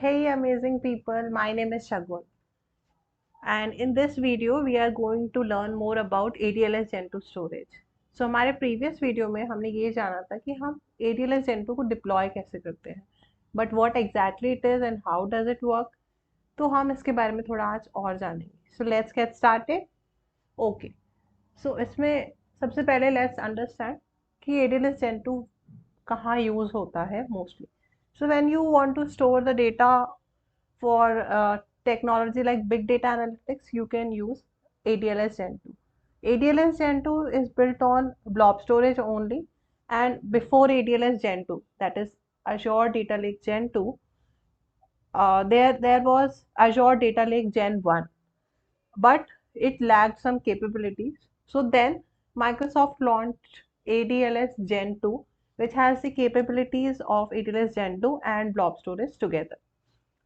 Hey amazing people, my name is Shagun and in this video we are going to learn more about ADLS Gen 2 storage. So हमारे previous video में हमने ये जाना था कि हम ADLS Gen 2 को deploy कैसे करते हैं, but what exactly it is and how does it work, तो हम इसके बारे में थोड़ा आज और जानेंगे. So let's get started. Okay. So इसमें सबसे पहले let's understand कि ADLS Gen 2 कहाँ use होता है mostly. So when you want to store the data for technology like big data analytics, you can use ADLS Gen 2. ADLS Gen 2 is built on blob storage only, and before ADLS Gen 2, that is Azure Data Lake Gen 2, there was Azure Data Lake Gen 1, but it lacked some capabilities. So then Microsoft launched ADLS Gen 2, which has the capabilities of ADLS Gen 2 and blob storage together.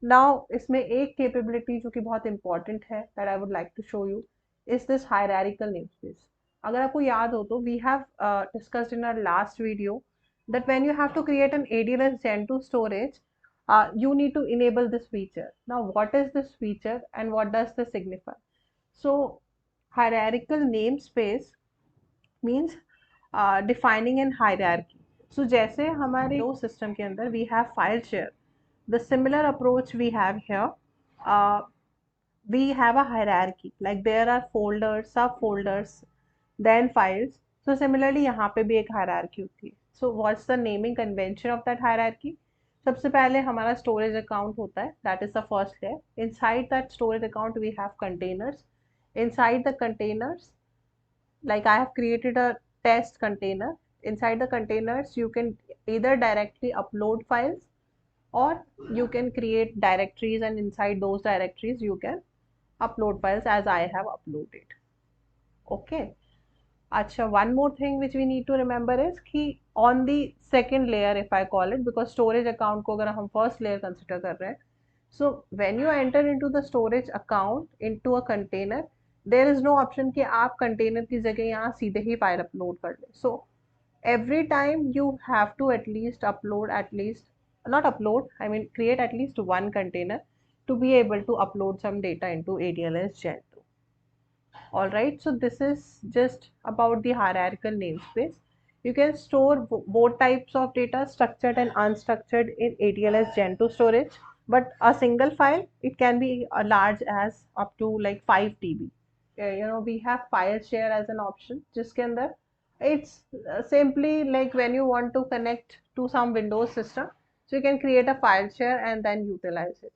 Now इसमें एक capability जो कि बहुत important है that I would like to show you is this hierarchical namespace. अगर आपको याद हो तो we have discussed in our last video that when you have to create an ADLS Gen 2 storage, you need to enable this feature. Now, what is this feature and what does this signify? So, hierarchical namespace means defining an hierarchy. So, जैसे हमारे system के अंदर we have file share, the similar approach we have here. uh, we have a hierarchy, like there are folders, subfolders, then files. So similarly यहाँ पे भी एक hierarchy होती है. So what's the naming convention of that hierarchy? सबसे पहले हमारा storage account होता है, that is the first layer. Inside that storage account we have containers. Inside the containers, like I have created a test container. Inside the containers you can either directly upload files or you can create directories, and inside those directories you can upload files as I have uploaded. Okay. Acha, one more thing which we need to remember is कि on the second layer, if I call it, because storage account को अगर हम first layer consider कर रहे हैं, so when you enter into the storage account into a container, there is no option कि आप container की जगह यहाँ सीधे ही file upload कर लें. So every time you have to at least upload, at least not upload, I mean create at least one container to be able to upload some data into ADLS Gen 2. Alright, so this is just about the hierarchical namespace. You can store both types of data, structured and unstructured, in ADLS Gen 2 storage, but a single file, it can be as large as up to like 5 TB. We have file share as an option, जिसके अंदर it's simply like when you want to connect to some Windows system, so you can create a file share and then utilize it.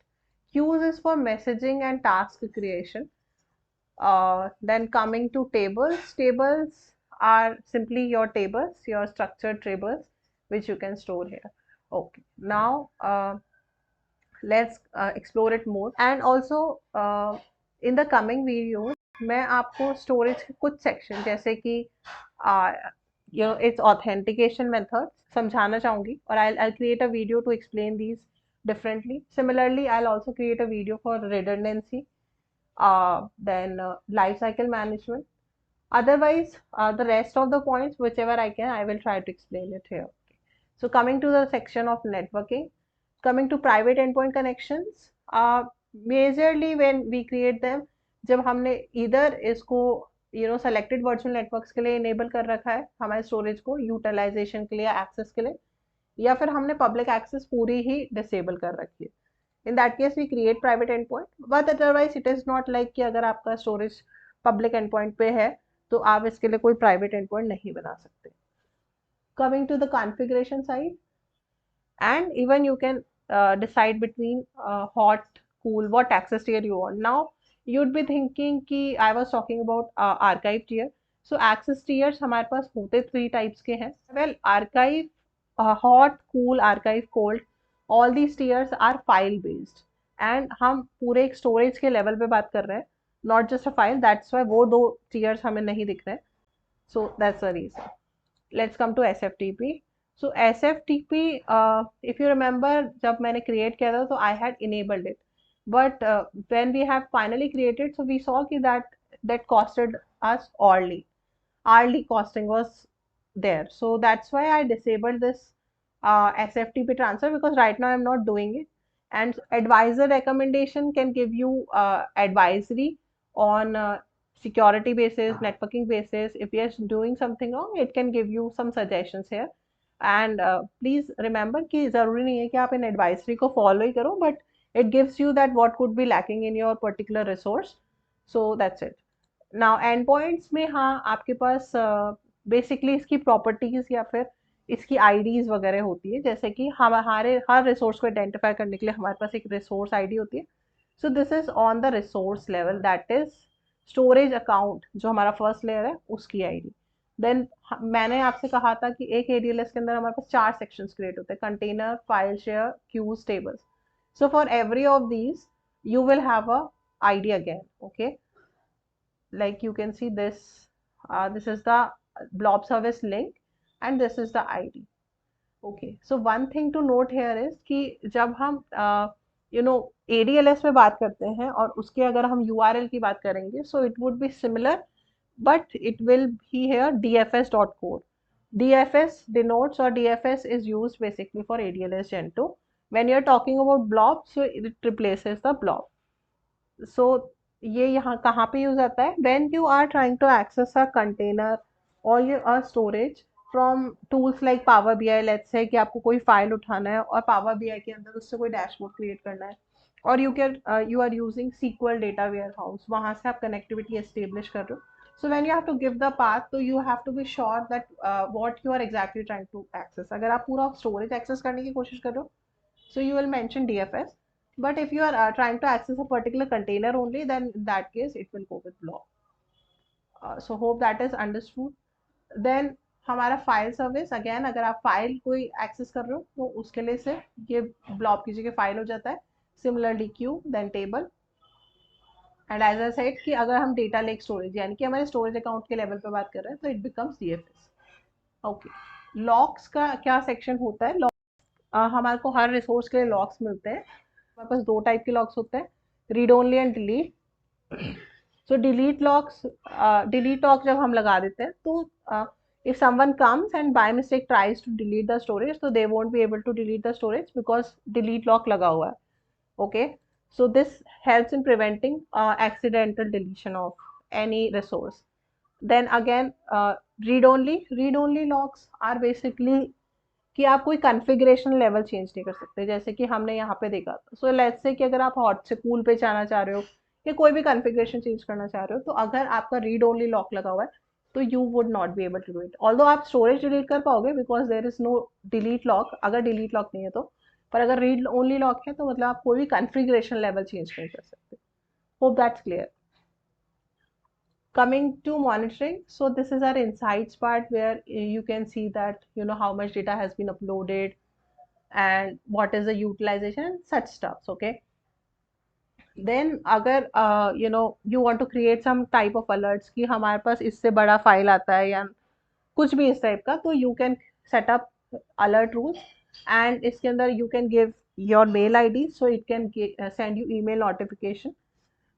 Queues is for messaging and task creation. Then coming to tables, tables are simply your tables, your structured tables, which you can store here. Okay, now let's explore it more. And also in the coming videos, मैं आपको storage के कुछ section जैसे कि its authentication methods समझाना चाहूँगी, और I'll create a video to explain these differently. Similarly, I'll also create a video for redundancy, then life cycle management. Otherwise, the rest of the points, whichever I can, I will try to explain it here. So coming to the section of networking, coming to private endpoint connections, majorly when we create them, जब हमने either इसको selected virtual networks के लिए enable कर रखा है हमारे storage को utilization के लिए, access के लिए, या फिर हमने public access पूरी ही disable कर रखी है. In that case we create private endpoint, but otherwise it is not like कि अगर आपका storage public endpoint पे है तो आप इसके लिए कोई private endpoint नहीं बना सकते. Coming to the configuration side, and even you can decide between hot, cool, what access tier you want. Now you'd be thinking कि I was talking about archive tier. So access tiers हमारे पास होते 3 types के हैं. Well, archive, hot, cool, archive, cold, all these tiers are file based, and हम पूरे एक storage के level पे बात कर रहे हैं, not just a file. That's why वो दो tiers हमें नहीं दिख रहे हैं. So that's the reason. Let's come to SFTP. So SFTP, if you remember, जब मैंने create किया था तो I had enabled it, but when we have finally created, so we saw कि that costed us hourly. Hourly costing was there, so that's why I disabled this SFTP transfer, because right now I'm not doing it. And advisor recommendation can give you advisory on security basis, networking basis. If you're doing something wrong, it can give you some suggestions here. And please remember कि जरूरी नहीं है कि आप इन advisory को follow ही करो, but it gives you that what could be lacking in your particular resource. So that's it. Now endpoints में हाँ आपके पास बेसिकली इसकी प्रॉपर्टीज या फिर इसकी आईडीज वगैरह होती है, जैसे कि हमारे हर रिसोर्स को आइडेंटिफाई करने के लिए हमारे पास एक रिसोर्स आईडी होती है. So this is on the resource level, that is storage account जो हमारा फर्स्ट लेयर है उसकी आईडी. देन मैंने आपसे कहा था कि एक एडीएलएस के अंदर हमारे पास 4 सेक्शंस क्रिएट होते हैं: container, file share, queues, tables. So for every of these you will have a ID again. Okay, like you can see this, this is the blob service link and this is the ID. Okay, so one thing to note here is कि जब हम ADLS में बात करते हैं और उसके अगर हम URL की बात करेंगे, so it would be similar but it will be here dfs.core. DFS denotes or DFS is used basically for ADLS Gen 2. When you're talking about blob, so it replaces the blob. So ये यहाँ कहाँ पे use आता है? When you are trying to access a container or a storage from tools like Power BI, let's say कि आपको कोई file उठाना है और Power BI के अंदर उससे कोई डैशबोर्ड क्रिएट करना है, और you are using SQL data warehouse, वहाँ से आप कनेक्टिविटी एस्टेब्लिश कर रहे हो. So when you have to give the path, so you have to be sure that what you are exactly trying to access. अगर आप पूरा स्टोरेज एक्सेस करने की कोशिश कर रहे हो, so you will mention DFS. But if you are trying to access a particular container only, then in that case it will go with blob. So hope that is understood. Then हमारा file service, again अगर आप file कोई access कर रहे हो तो उसके लिए से ये ब्लॉब की जगह फाइल हो जाता है. Similarly queue, then table, and as I said कि अगर हम डेटा लेक स्टोरेज यानी कि हमारे स्टोरेज अकाउंट के लेवल पे बात कर रहे हैं तो it becomes DFS. Okay, locks का क्या सेक्शन होता है? हमारे को हर रिसोर्स के लिए लॉक्स मिलते हैं. हमारे पास 2 टाइप के लॉक्स होते हैं: read only and delete. So delete locks, delete lock जब हम लगा देते हैं तो if someone comes and by mistake tries to delete the storage, so they won't be able to delete the storage because delete lock लगा हुआ है. Okay, so this helps in preventing accidental deletion of any resource. Then again, read only locks are basically कि आप कोई configuration level change नहीं कर सकते, जैसे कि हमने यहाँ पे देखा था. सो लेट्स से कि अगर आप हॉट से कूल पे जाना चाह रहे हो या कोई भी कॉन्फ़िगरेशन चेंज करना चाह रहे हो, तो अगर आपका रीड ओनली लॉक लगा हुआ है तो you would not be able to do it. Although आप स्टोरेज डिलीट कर पाओगे because there is no delete lock, अगर डिलीट लॉक नहीं है तो. पर अगर रीड ओनली लॉक है तो मतलब आप कोई भी कॉन्फ़िगरेशन लेवल चेंज नहीं कर सकते. Hope that's clear. Coming to monitoring, so this is our insights part where you can see that how much data has been uploaded and what is the utilization and such stuff. Okay, then अगर you want to create some type of alerts कि हमारे पास इससे बड़ा file आता है या कुछ भी इस टाइप का, तो you can set up alert rules and इसके अंदर you can give your mail ID so it can send you email notification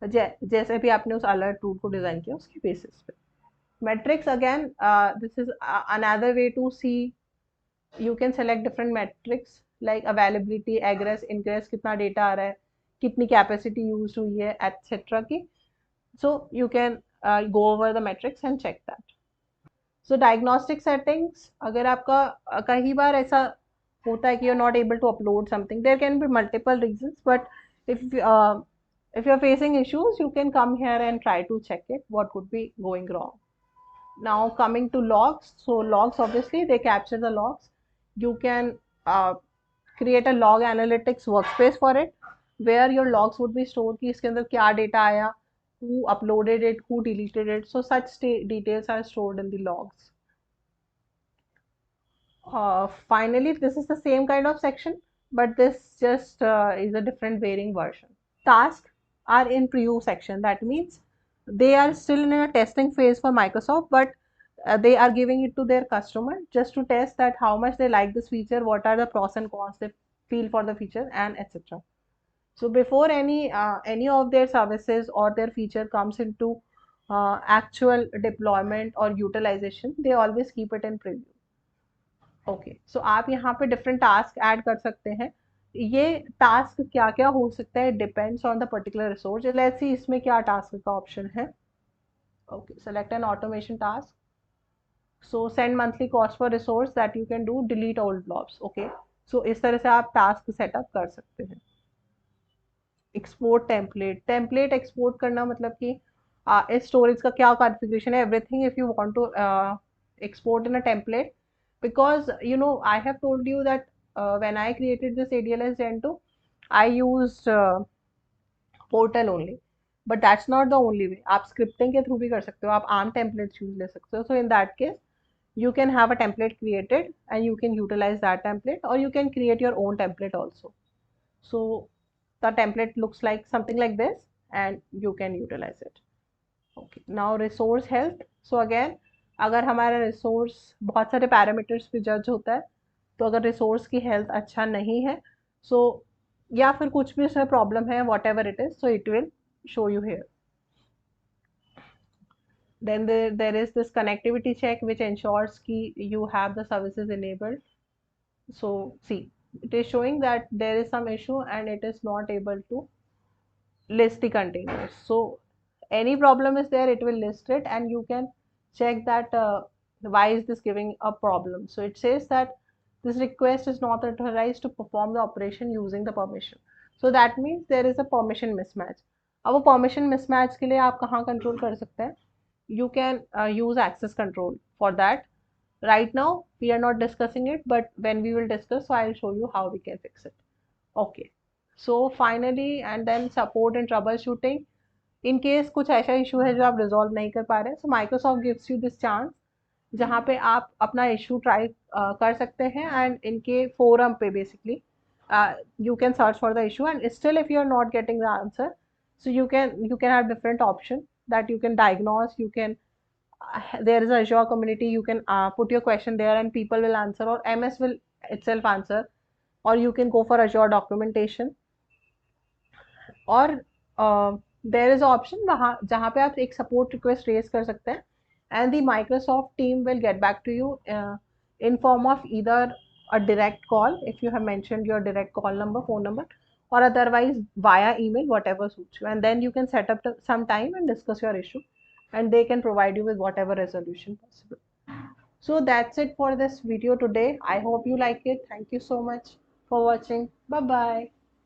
जैसे भी आपने उस अलर्ट टूल को डिजाइन किया उसके बेसिस पे. Metrics again, this is another way to see. You can select different metrics like availability, egress, ingress, कितना data आ रहा है, कितनी कैपेसिटी यूज हुई है, etc. की. So you can go over the metrics and check that. So diagnostic settings, अगर आपका कई बार ऐसा होता है कि you're not able to upload something, there can be multiple reasons, but if you're facing issues, you can come here and try to check it, what could be going wrong. Now coming to logs, so logs obviously they capture the logs. You can create a log analytics workspace for it where your logs would be stored कि इसके अंदर क्या data आया, who uploaded it, who deleted it. So such details are stored in the logs. Finally, this is the same kind of section, but this just is a different varying version. Tasks are in preview section. That means they are still in a testing phase for Microsoft, but they are giving it to their customer just to test that how much they like this feature, what are the pros and cons they feel for the feature, and etc. So before any of their services or their feature comes into actual deployment or utilization, they always keep it in preview. Okay, so आप यहाँ पे different task add कर सकते हैं. ये task क्या क्या हो सकता है, depends on the particular resource. Let's see इसमें क्या टास्क का ऑप्शन है। Okay, select an automation task. So send monthly cost for resource that you can do, delete old blobs. Okay, so इस तरह से आप टास्क सेटअप कर सकते हैं। एक्सपोर्ट टेम्पलेट, टेम्पलेट एक्सपोर्ट करना मतलब कि इस स्टोरेज का क्या कॉन्फ़िगरेशन है, everything if you want to export in a template, because you know I have told you that when I created this ADLS Gen 2 I used portal only, but that's not the only way. आप scripting के through भी कर सकते हो, आप ARM templates use ले सकते हो। So in that case you can have a template created and you can utilize that template, or you can create your own template also. So the template looks like something like this and you can utilize it. Okay, now resource health. So again, अगर हमारा resource बहुत सारे parameters पे जज होता है, तो अगर रिसोर्स की हेल्थ अच्छा नहीं है, सो या फिर कुछ भी उसमें प्रॉब्लम है, what ever it is, so it will show you here. Then there is this connectivity check which ensures ki you have the services enabled. So see, it is showing that there is some issue and it is not able to list the containers. So any problem is there, it will list it and you can check that why is this giving a problem. So it says that this request is not authorized to perform the operation using the permission. So that means there is a permission mismatch. अब वो permission mismatch के लिए आप कहाँ control कर सकते हैं? You can use access control for that. Right now we are not discussing it, but when we will discuss, so I'll show you how we can fix it. Okay, so finally, and then support and troubleshooting. In case कुछ ऐसा issue है जो आप resolve नहीं कर पा रहे हैं, सो Microsoft gives you this chance जहाँ पे आप अपना इशू ट्राई कर सकते हैं, एंड इनके फोरम पे basically you can search for the issue, and still if you are not getting the answer, so you can have different option that you can diagnose. You can there is a Azure community, you can put your question there and people will answer, or MS will itself answer, or you can go for Azure documentation, और there is option वहाँ जहाँ पे आप एक support request raise कर सकते हैं, and the Microsoft team will get back to you in form of either a direct call if you have mentioned your direct call number, phone number, or otherwise via email, whatever suits you, and then you can set up some time and discuss your issue, and they can provide you with whatever resolution possible. So that's it for this video today. I hope you like it. Thank you so much for watching. Bye bye.